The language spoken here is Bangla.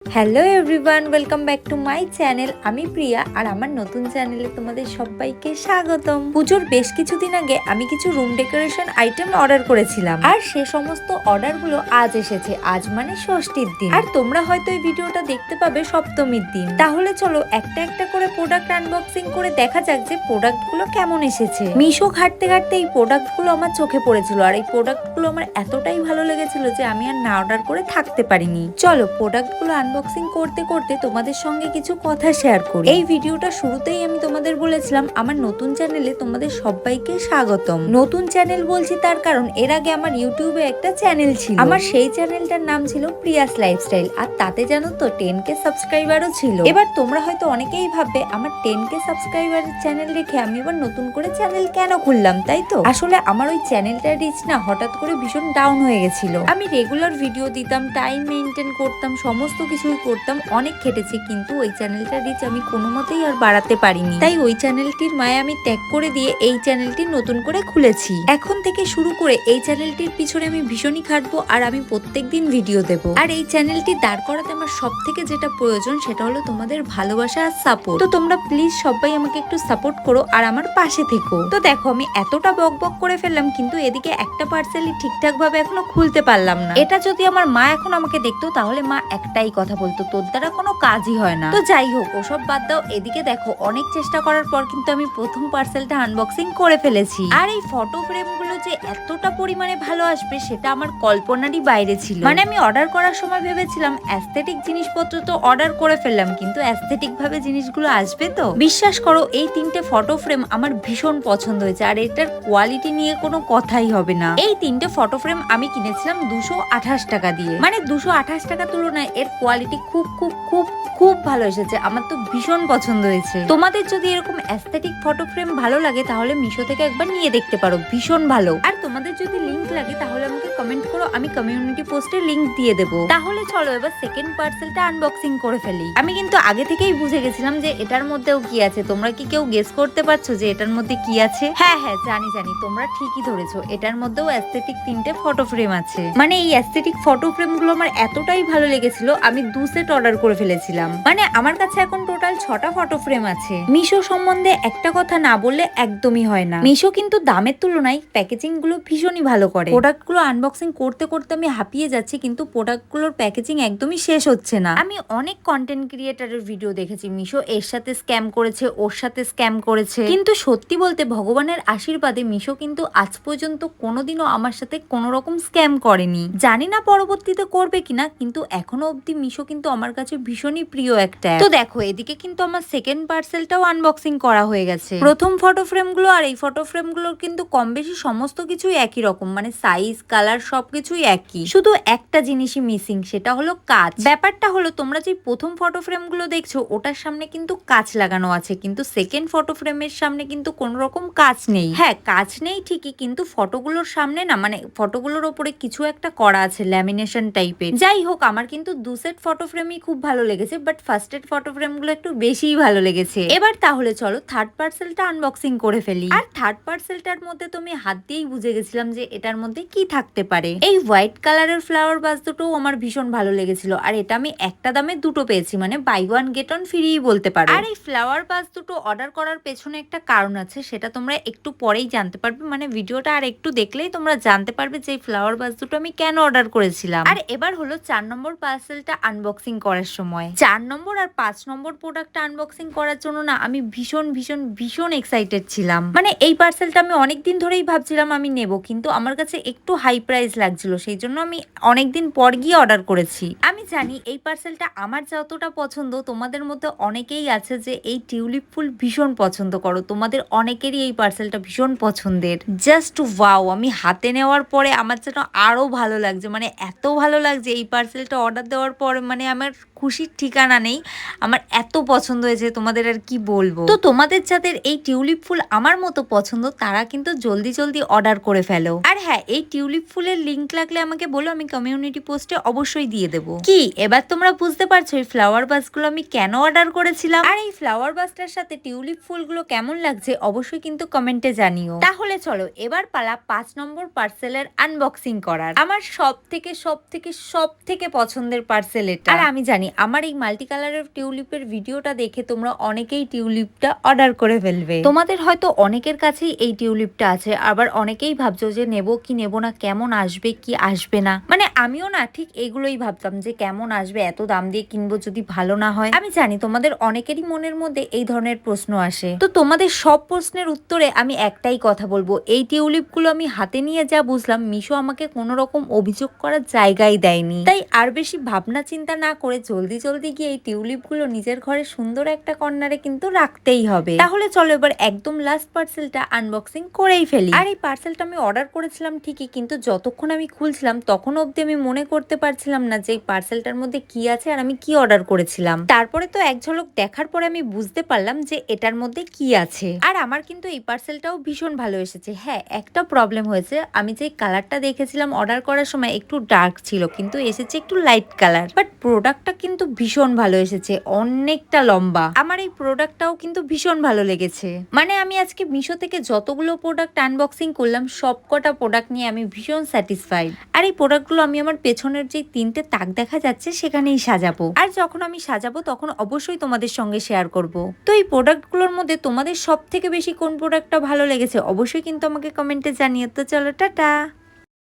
Hello everyone, welcome back to my channel. আমি প্রিয়া আর আমার নতুন চ্যানেলে তোমাদের সবাইকে স্বাগতম। পুজোর বেশ কিছুদিন আগে আমি কিছু রুম ডেকোরেশন আইটেম অর্ডার করেছিলাম আর সে সমস্ত অর্ডারগুলো আজ এসেছে। আজ মানে ষষ্ঠীর দিন, আর তোমরা হয়তো এই ভিডিওটা দেখতে পাবে সপ্তমীর দিন। তাহলে চলো একটা একটা করে প্রোডাক্ট আনবক্সিং করে দেখা যাক যে প্রোডাক্টগুলো কেমন এসেছে। মিশো ঘাটতে ঘাটতে এই প্রোডাক্টগুলো আমার চোখে পড়েছিল আর এই প্রোডাক্টগুলো আমার এতটাই ভালো লেগেছিল যে আমি আর না অর্ডার করে থাকতে পারিনি। চলো প্রোডাক্টগুলো আনবক্সিং করতে করতে তোমাদের সঙ্গে কিছু কথা শেয়ার করি। এই ভিডিওটা শুরুতেই আমি তোমাদের বলেছিলাম আমার নতুন চ্যানেলে তোমাদের সবাইকে স্বাগতম। নতুন চ্যানেল বলছি তার কারণ এর আগে আমার ইউটিউবে একটা চ্যানেল ছিল, আমার সেই চ্যানেলটার নাম ছিল প্রিয়াস লাইফস্টাইল, আর তাতে জানো তো 10K সাবস্ক্রাইবারও ছিল। এবার তোমরা হয়তো অনেকেই ভাববে আমার 10K সাবস্ক্রাইবারের চ্যানেল রেখে আমি এবার নতুন করে চ্যানেল কেন খুললাম, তাই তো? আসলে আমার ওই চ্যানেলটার রিচ না হঠাৎ করে ভীষণ ডাউন হয়ে গেছিল। আমি রেগুলার ভিডিও দিতাম, টাইম মেনটেন করতাম, সমস্ত কিছুই করতাম, অনেক খেটেছি, কিন্তু ওই চ্যানেলটার রিচ আমি কোনো মতেই আর বাড়াতে পারিনি। তাই ওই চ্যানেলটির মায়ে আমি ত্যাগ করে দিয়ে এই চ্যানেলটি নতুন করে খুলেছি। এখন থেকে শুরু করে এই চ্যানেলটির পিছনে আমি ভীষণই খাটবো আর আমি প্রত্যেকদিন ভিডিও দেব। আর এই চ্যানেলটি দাঁড় করাতে আমার সব থেকে যেটা প্রয়োজন সেটা হলো তোমাদের ভালোবাসা আর সাপোর্ট। তো তোমরা প্লিজ সবাই আমাকে একটু সাপোর্ট করো আর আমার পাশে থেকো। তো দেখো আমি এতটা বক বক করে ফেললাম, কিন্তু এদিকে একটা পার্সেলই ঠিকঠাক ভাবে এখনো খুলতে পারলাম না। এটা যদি আমার মা এখন আমাকে দেখতো তাহলে মা একটাই কথা বলতো, তোর দ্বারা কোনো কাজই হয় না। তো যাই হোক, ওসব বাদ দাও। এদিকে দেখো অনেক চেষ্টা করার পর কিন্তু আমি প্রথম পার্সেলটা আনবক্সিং করে ফেলেছি। আর এই ফটো ফ্রেম গুলো যে এতটা পরিমাণে ভালো আসবে সেটা আমার কল্পনারই বাইরে ছিল। মানে আমি অর্ডার করার সময় ভেবেছিলাম অ্যাস্থেটিক জিনিসপত্র তো অর্ডার করে ফেললাম, কিন্তু অ্যাস্থেটিক ভাবে জিনিসগুলো আসবে তো? বিশ্বাস করো এই 3টে ফটো ফ্রেম আমার ভীষণ পছন্দ হয়েছে আর এটার কোয়ালিটি নিয়ে কোনো কথাই হবে না। এই 3টে ফটো ফ্রেম আমি কিনেছিলাম 228 টাকা দিয়ে। মানে 228 টাকা তুলনায় এর কোয়ালিটি খুব খুব খুব খুব ভালো এসেছে। আমার তো ভীষণ পছন্দ হয়েছে। তোমাদের যদি এরকম অ্যাস্থেটিক ফটো ফ্রেম ভালো লাগে তাহলে মিশো থেকে একবার নিয়ে দেখতে পারো, ভীষণ ভালো। আর তোমাদের যদি লিংক লাগে তাহলে আমাকে কমেন্ট করো, আমি কমিউনিটি পোস্টে লিংক দিয়ে দেবো। তাহলে চলো এবার সেকেন্ড পার্সেলটা আনবক্সিং করে ফেলি। আমি কিন্তু আগে থেকেই বুঝে গেছিলাম যে এটার মধ্যেও কি আছে। তোমরা কি কেউ গেস করতে পারছো যে এটার মধ্যে কি আছে? হ্যাঁ হ্যাঁ, জানি তোমরা ঠিকই ধরেছো, এটার মধ্যেও অ্যাস্থেটিক 3টে ফটো ফ্রেম আছে। মানে এই অ্যাস্থেটিক ফটো ফ্রেম গুলো আমার এতটাই ভালো লেগেছিল আমি 2 সেট অর্ডার করে ফেলেছিলাম। মানে আমার কাছে এখন টোটাল 6টা ফটো ফ্রেম আছে। মিশো সম্বন্ধে একটা কথা না বললে একদমই হয় না। মিশো কিন্তু দামের তুলনায় প্যাকেজিং গুলো ভীষণই ভালো করে। প্রোডাক্ট গুলো আনবক্সিং করতে করতে আমি হাঁপিয়ে যাচ্ছি, কিন্তু প্রোডাক্ট গুলোর প্যাকেজিং একদমই শেষ হচ্ছে না। আমি অনেক কন্টেন্ট ক্রিয়েটারের ভিডিও দেখেছি মিশো এর সাথে স্ক্যাম করেছে, ওর সাথে স্ক্যাম করেছে, কিন্তু সত্যি বলতে ভগবানের আশীর্বাদে মিশো কিন্তু আজ পর্যন্ত কোনোদিনও আমার সাথে কোনো রকম স্ক্যাম করেনি। জানি না পরবর্তীতে করবে কিনা, কিন্তু এখনো অব্দি মিশো কিন্তু আমার কাছে ভীষণই প্রিয় একটা। তো দেখো এদিকে কিন্তু আমার সেকেন্ড পার্সেলটাও আনবক্সিং করা হয়ে গেছে। প্রথম ফটো ফ্রেম গুলো আর এই ফটো ফ্রেম গুলোর কিন্তু কম বেশি সমস্ত কিছুই একই রকম, মানে সাইজ কালার সবকিছুই একই, শুধু একটা জিনিসই মিসিং, সেটা হলো কাঁচ। ব্যাপারটা হলো তোমরা যে প্রথম ফটো ফ্রেম গুলো দেখছো ওটার সামনে কিন্তু কাঁচ লাগানো আছে, কিন্তু সেকেন্ড ফটো ফ্রেমের সামনে কিন্তু কোনো রকম কাঁচ নেই। হ্যাঁ কাঁচ নেই ঠিকই, কিন্তু ফটোগুলোর সামনে না, মানে ফটোগুলোর ওপরে কিছু একটা করা আছে ল্যামিনেশন টাইপের। যাই হোক আমার কিন্তু 2 সেট ফটো ফ্রেমই খুব ভালো লেগেছে, বাট ফার্স্টের ফটো ফ্রেম গুলো একটু বেশিই ভালো লেগেছে। এবার তাহলে চলো থার্ড পার্সেলটা আনবক্সিং করে ফেলি। আর থার্ড পার্সেলটার মধ্যে তো আমি হাত দিয়েই বুঝে গেছিলাম যে এটার মধ্যে কি থাকতে পারে। এই হোয়াইট কালারের ফ্লাওয়ার বাস দুটোও আমার ভীষণ ভালো লেগেছিল, আর এটা আমি একটা দামে দুটো পেয়েছি, মানে buy one get one free বলতে পারো। আর এই ফ্লাওয়ার বাস দুটো অর্ডার করার পেছনে একটা কারণ আছে, সেটা তোমরা একটু পরেই জানতে পারবে। মানে ভিডিওটা আর একটু দেখলেই তোমরা জানতে পারবে যে এই ফ্লাওয়ার বাস দুটো আমি কেন অর্ডার করেছিলাম। আর এবার হলো 4 নম্বর পার্সেলটা আনবক্সিং করার সময়। 4 নম্বর আর 5 নম্বর প্রোডাক্টটা আনবক্সিং করার জন্য না আমি ভীষণ ভীষণ ভীষণ এক্সাইটেড ছিলাম। মানে এই পার্সেলটা আমি অনেকদিন ধরেই ভাবছিলাম আমি নেব, কিন্তু আমার কাছে একটু হাই প্রাইস লাগছিল, সেই জন্য আমি অনেকদিন পর গিয়ে অর্ডার করেছি। আমি জানি এই পার্সেলটা আমার যতটা পছন্দ তোমাদের মধ্যে অনেকেই আছে যে এই টিউলিপ ফুল ভীষণ পছন্দ করো, তোমাদের অনেকেরই এই পার্সেলটা ভীষণ পছন্দের। জাস্ট ওয়াও, আমি হাতে নেওয়ার পরে আমার যেন আরো ভালো লাগছে, মানে এত ভালো লাগছে এই পার্সেলটা অর্ডার দেওয়ার পরে, মানে আমার খুশির ঠিকানা নেই। আমার এত পছন্দ হয়েছে তোমাদের আর কি বলবো। তো তোমাদের যাদের এই টিউলিপ ফুল আমার মতো পছন্দ তারা কিন্তু জলদি জলদি অর্ডার করে ফেলো। আর হ্যাঁ এই টিউলিপ ফুল ফুলের লিংক লাগলে আমাকে বলো, আমি কমিউনিটি পোস্টে অবশ্যই দিয়ে দেবো। কি এবার তোমরা বুঝতে পারছো এই ফ্লাওয়ার বাসগুলো আমি কেন অর্ডার করেছিলাম, আর এই ফ্লাওয়ার বাসটার সাথে টিউলিপ ফুলগুলো কেমন লাগছে অবশ্যই কিন্তু কমেন্টে জানিও। তাহলে চলো এবার পালা 5 নম্বর পার্সেলের আনবক্সিং করার। আমার সব থেকে পছন্দের পার্সেল এটা। আর আমি জানি আমার এই মাল্টি কালারের টিউলিপের ভিডিওটা দেখে তোমরা অনেকেই টিউলিপটা অর্ডার করে ফেলবে। তোমাদের হয়তো অনেকের কাছেই এই টিউলিপটা আছে, আবার অনেকেই ভাবছো যে নেবো কি নেবো না, কেমন আসবে কি আসবে না। মানে আমিও না ঠিক এগুলোই ভাবতাম যে কেমন আসবে, এত দাম দিয়ে কিনবো যদি ভালো না হয়। আমি জানি তোমাদের অনেকেরই মনের মধ্যে এই ধরনের প্রশ্ন আসে, তো তোমাদের সব প্রশ্নের উত্তরে আমি একটাই কথা বলবো, এই টিউলিপগুলো আমি হাতে নিয়ে যা বুঝলাম মিশো আমাকে কোনো রকম অভিযোগ করার জায়গায় দেয়নি। তাই আর বেশি ভাবনা চিন্তা না করে জলদি গিয়ে এই টিউলিপগুলো নিজের ঘরে সুন্দর একটা কর্নারে কিন্তু রাখতেই হবে। তাহলে চলো এবার একদম লাস্ট পার্সেলটা আনবক্সিং করেই ফেলি। আর এই পার্সেলটা আমি অর্ডার করেছিলাম ঠিকই, কিন্তু যতক্ষণ আমি খুলছিলাম তখন অবধি আমি মনে করতে পারছিলাম না যে এই পার্সেলটার মধ্যে কি আছে আর আমি কি অর্ডার করেছিলাম। তারপরে তো এক ঝলক দেখার পরে আমি বুঝতে পারলাম যে এটার মধ্যে কি আছে। আর আমার কিন্তু এই পার্সেলটাও ভীষণ ভালো এসেছে। হ্যাঁ, একটা প্রবলেম হয়েছে, আমি যে কালারটা দেখেছিলাম অর্ডার করার সময় একটু ডার্ক ছিল, কিন্তু এসেছে একটু লাইট কালার। বাট প্রোডাক্টটা কিন্তু ভীষণ ভালো এসেছে, অনেকটা লম্বা। আমার এই প্রোডাক্টটাও কিন্তু ভীষণ ভালো লেগেছে। মানে আমি আজকে মিশো থেকে যতগুলো প্রোডাক্ট আনবক্সিং করলাম সবকটা প্রোডাক্ট নিয়ে আমি ভীষণ স্যাটিসফাইড। আর এই প্রোডাক্টগুলো আমি আমার পেছনের যে 3টে তাক দেখা যাচ্ছে সেখানেই সাজাবো। আর যখন আমি সাজাবো তখন অবশ্যই তোমাদের সঙ্গে শেয়ার করব। তো এই প্রোডাক্টগুলোর মধ্যে তোমাদের সব থেকে বেশি কোন প্রোডাক্টটা ভালো লেগেছে অবশ্যই কিন্তু আমাকে কমেন্টে জানিয়ে। তো চলো টাটা।